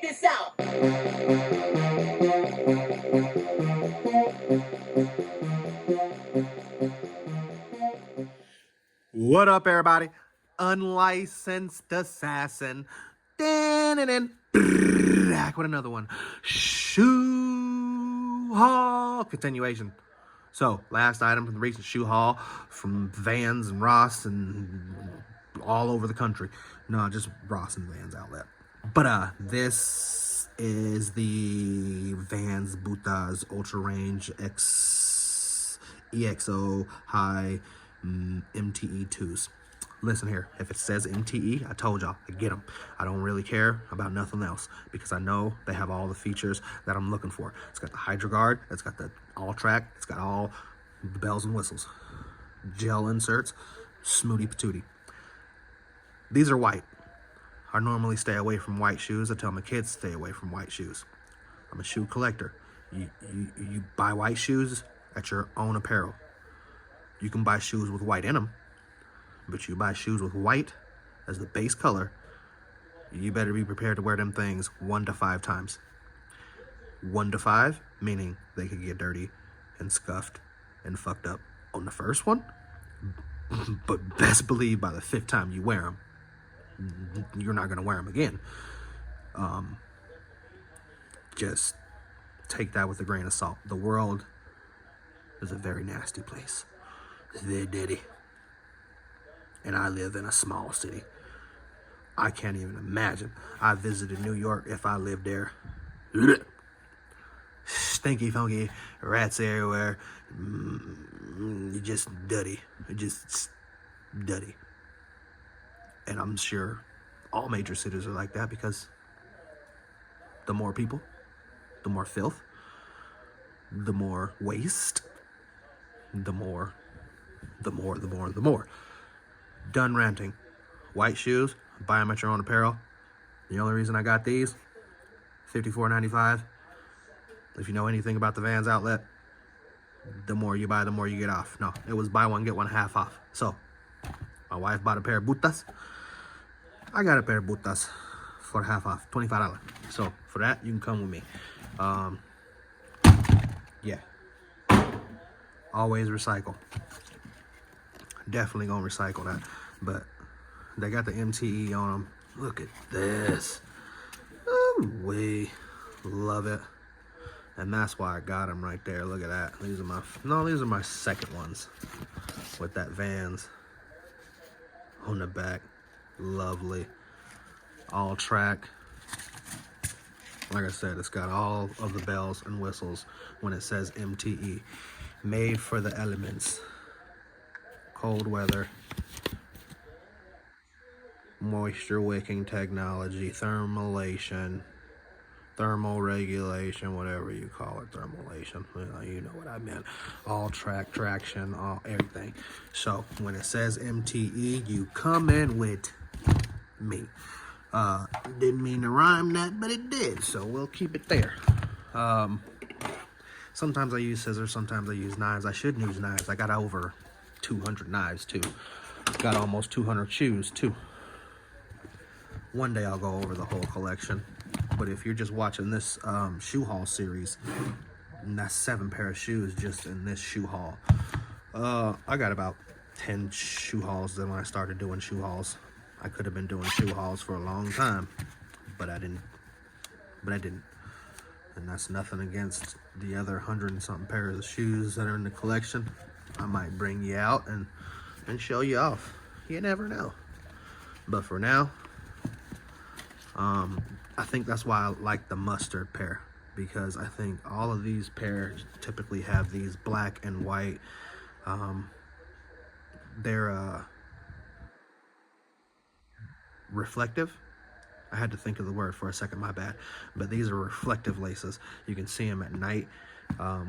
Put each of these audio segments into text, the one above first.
this out. What up, everybody? Unlicensed assassin. Back with another one. Shoe haul continuation. So, last item from the recent shoe haul from Vans and Ross and all over the country. No, just Ross and Vans outlet. But this is the Vans Butas Ultra Range X EXO High MTE 2s. Listen here, if it says MTE, I told y'all, I get them. I don't really care about nothing else because I know they have all the features that I'm looking for. It's got the Hydro Guard, it's got the all track, it's got all the bells and whistles, gel inserts, smooty patootie. These are white. I normally stay away from white shoes. I tell my kids to stay away from white shoes. I'm a shoe collector. You buy white shoes at your own apparel. You can buy shoes with white in them, but you buy shoes with white as the base color, you better be prepared to wear them things 1 to 5 times. 1 to 5, meaning they could get dirty and scuffed and fucked up on the first one, but best believe by the 5th time you wear them, you're not going to wear them again. Just take that with a grain of salt. The world is a very nasty place. It's very dirty. And I live in a small city. I can't even imagine. I visited New York if I lived there. Stinky, funky, rats everywhere. Just dirty. Just dirty. And I'm sure all major cities are like that because the more people, the more filth, the more waste, the more. Done ranting. White shoes, buy them at your own apparel. The only reason I got these, $54.95. If you know anything about the Vans outlet, the more you buy, the more you get off. No, it was buy one, get one half off. So, my wife bought a pair of Butas. I got a pair of Butas for half off, $25. So, for that, you can come with me. Yeah. Always recycle. Definitely gonna recycle that. But they got the MTE on them. Look at this. Oh, we love it. And that's why I got them right there. Look at that. These are my second ones with that Vans on the back. Lovely. All track. Like I said, it's got all of the bells and whistles when it says MTE. Made for the elements. Cold weather. Moisture wicking technology. Thermalation. Thermal regulation, whatever you call it, thermalation. You know what I meant. All track, traction, all everything. So when it says MTE, you come in with me. Didn't mean to rhyme that, but it did. So we'll keep it there. Sometimes I use scissors, sometimes I use knives. I should use knives. I got over 200 knives too. Got almost 200 shoes too. One day I'll go over the whole collection. But if you're just watching this shoe haul series, and that's 7 pair of shoes just in this shoe haul. I got about 10 shoe hauls then when I started doing shoe hauls. I could have been doing shoe hauls for a long time, but I didn't. And that's nothing against the other 100 and something pairs of shoes that are in the collection. I might bring you out and show you off. You never know. But for now, I think that's why I like the mustard pair, because I think all of these pairs typically have these black and white. They're reflective. I had to think of the word for a second, my bad. But these are reflective laces. You can see them at night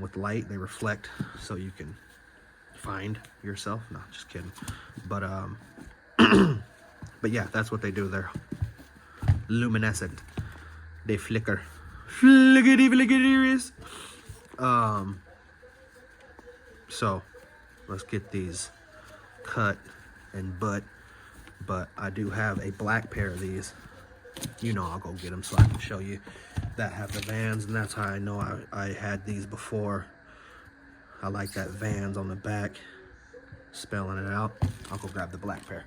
with light. They reflect so you can find yourself. No, just kidding. But but yeah, that's what they do. They're luminescent. They flicker. Flickety flicketeries. So let's get these cut and but I do have a black pair of these you know I'll go get them so I can show you that have the Vans, and that's how I know I had these before. I like that Vans on the back, spelling it out. I'll go grab the black pair.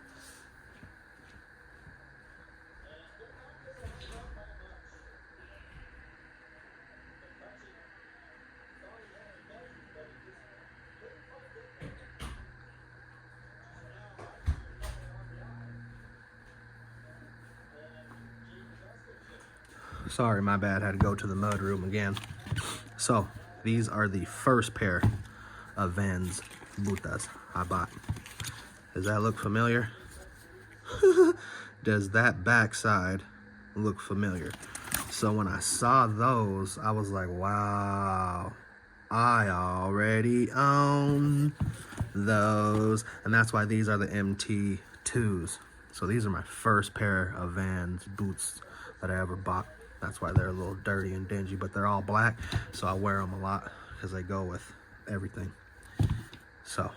Sorry, my bad, had to go to the mud room again. So, these are the first pair of Vans Botas I bought. Does that look familiar? Does that backside look familiar? So when I saw those, I was like, wow, I already own those. And that's why these are the MT2s. So these are my first pair of Vans boots that I ever bought. That's why they're a little dirty and dingy, but they're all black, so I wear them a lot because they go with everything. So,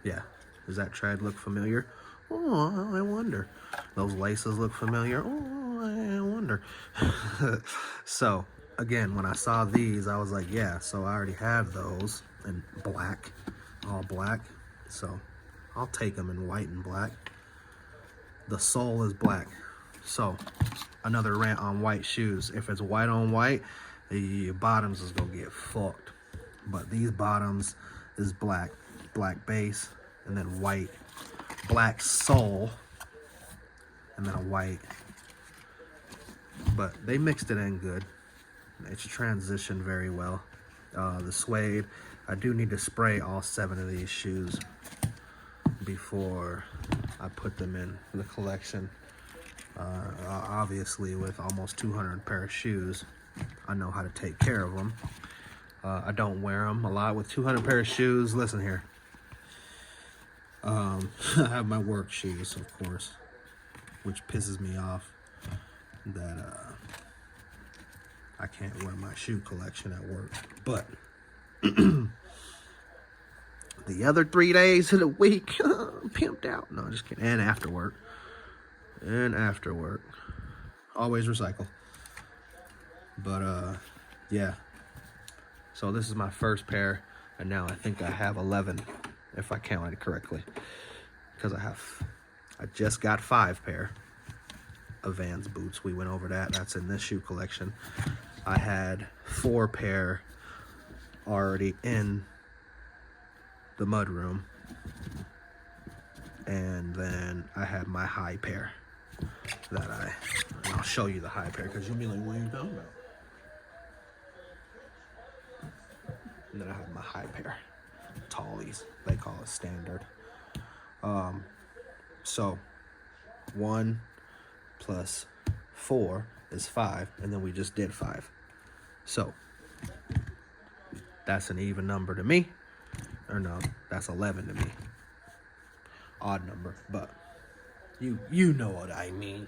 yeah. Does that tread look familiar? Oh, I wonder. Those laces look familiar. Oh, I wonder. So, again, when I saw these, I was like, yeah, so I already have those in black, all black. So, I'll take them in white and black. The sole is black. So, another rant on white shoes. If it's white on white, the bottoms is gonna get fucked. But these bottoms is black base, and then white, black sole, and then a white. But they mixed it in good. It's transitioned very well. The suede, I do need to spray all 7 of these shoes before I put them in the collection. Obviously, with almost 200 pair of shoes, I know how to take care of them. I don't wear them a lot with 200 pair of shoes. Listen here. I have my work shoes, of course, which pisses me off that I can't wear my shoe collection at work. But the other 3 days of the week, pimped out. No, just kidding. And after work. Always recycle. But yeah. So this is my first pair, and now I think I have 11, if I counted it correctly, because I just got 5 pair of Vans boots. We went over that. That's in this shoe collection. I had 4 pair already in the mud room, and then I had my high pair and I'll show you the high pair because you'll be like, what are you talking about? And then I have my high pair, tallies, they call it standard. So 1 plus 4 is 5, and then we just did 5. So that's an even number to me. Or no, that's 11 to me. Odd number, but you know what I mean.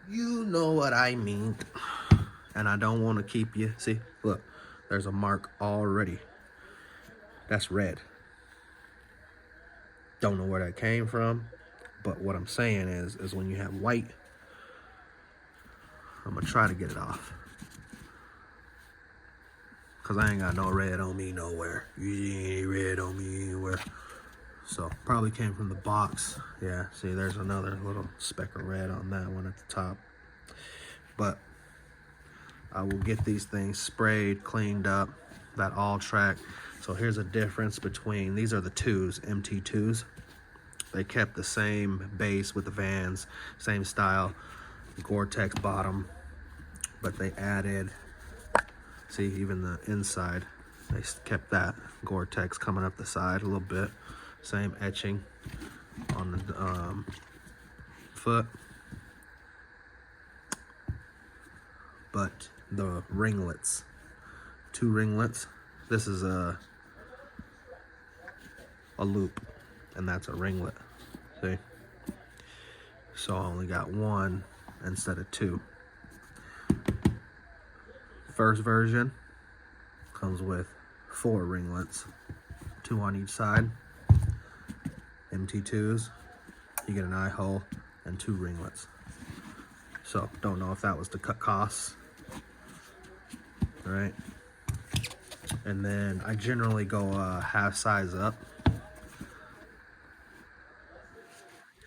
You know what I mean. And I don't want to keep you. See, look, there's a mark already. That's red. Don't know where that came from, but what I'm saying is when you have white, I'm gonna try to get it off. Cause I ain't got no red on me nowhere. You ain't red on me anywhere. So probably came from the box. Yeah, see, there's another little speck of red on that one at the top. But I will get these things sprayed, cleaned up, that all track. So here's a difference between, these are the 2s, MT2s. They kept the same base with the Vans, same style, Gore-Tex bottom, but they added, see, even the inside, they kept that Gore-Tex coming up the side a little bit. Same etching on the foot. But the ringlets, 2 ringlets. This is a loop, and that's a ringlet. See? So I only got 1 instead of 2. First version comes with 4 ringlets, 2 on each side. MT2s. You get an eye hole and 2 ringlets. So don't know if that was to cut costs. All right. And then I generally go half size up.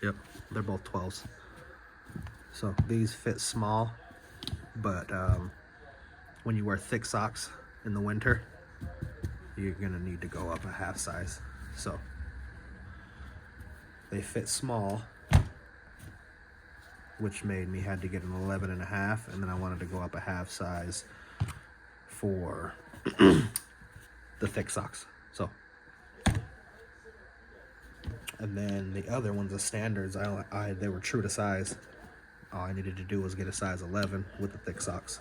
Yep, they're both 12s. So these fit small, but when you wear thick socks in the winter, you're gonna need to go up a half size. So they fit small, which made me had to get an 11 and a half, and then I wanted to go up a half size for the thick socks. So, and then the other ones, the standards, they were true to size. All I needed to do was get a size 11 with the thick socks.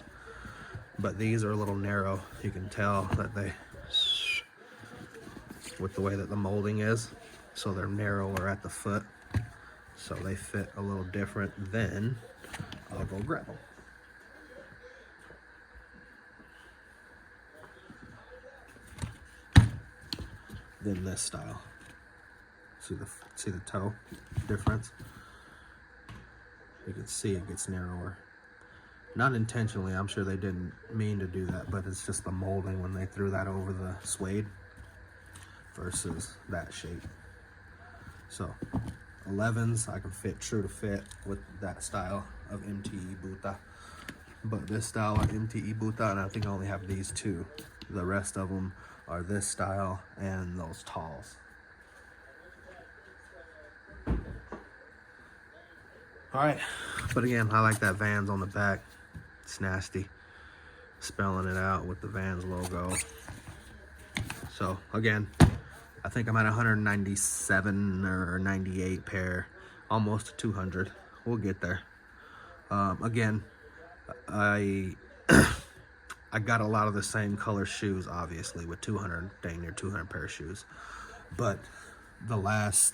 But these are a little narrow. You can tell that they, with the way that the molding is, so they're narrower at the foot. So they fit a little different. Then I'll go grab them. Then this style. See the toe difference? You can see it gets narrower. Not intentionally, I'm sure they didn't mean to do that, but it's just the molding when they threw that over the suede versus that shape. So 11s I can fit true to fit with that style of MTE Buta, but this style of MTE Buta, and I think I only have these 2. The rest of them are this style and those talls. All right, but again, I like that Vans on the back. It's nasty, spelling it out with the Vans logo. So again, I think I'm at 197 or 98 pair, almost 200. We'll get there. Again, I got a lot of the same color shoes, obviously, with 200, dang near 200 pair of shoes. But the last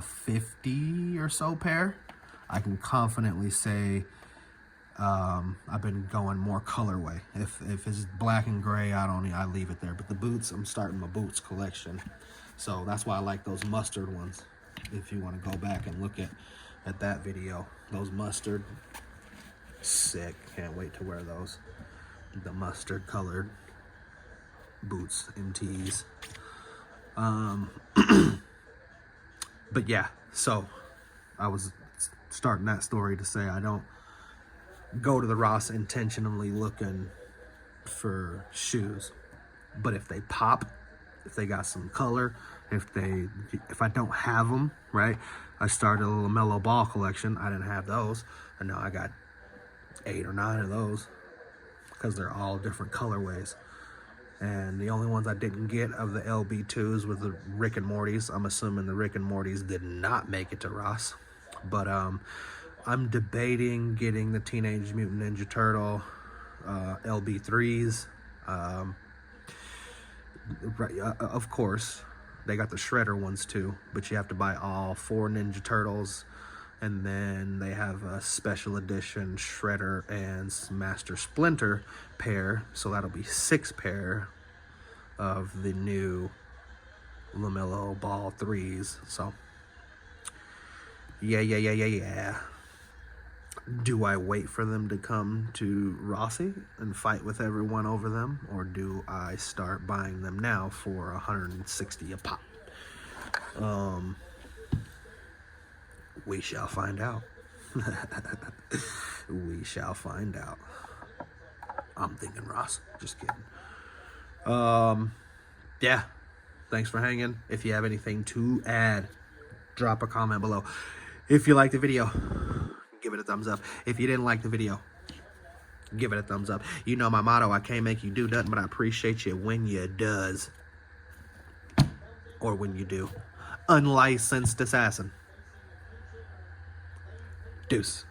50 or so pair, I can confidently say I've been going more colorway. If it's black and gray, I leave it there. But the boots, I'm starting my boots collection. So that's why I like those mustard ones. If you want to go back and look at that video, those mustard, sick. Can't wait to wear those. The mustard colored boots, MTs. But yeah, so I was starting that story to say I don't go to the Ross intentionally looking for shoes, but if they pop, if they got some color, if I don't have them, right? I started a LaMelo Ball collection. I didn't have those, and now I got 8 or 9 of those because they're all different colorways. And the only ones I didn't get of the LB2s were the Rick and Morty's. I'm assuming the Rick and Morty's did not make it to Ross. But I'm debating getting the Teenage Mutant Ninja Turtle LB3s. Of course, they got the Shredder ones too, but you have to buy all 4 Ninja Turtles. And then they have a special edition Shredder and Master Splinter pair. So that'll be 6 pair of the new LaMelo Ball 3s. So, yeah. Do I wait for them to come to Rossi and fight with everyone over them? Or do I start buying them now for $160 a pop? We shall find out. We shall find out. I'm thinking Ross. Just kidding. Yeah. Thanks for hanging. If you have anything to add, drop a comment below. If you liked the video, give it a thumbs up. If you didn't like the video, give it a thumbs up. You know my motto, I can't make you do nothing, but I appreciate you when you does. Or when you do. Unlicensed assassin. Deuce.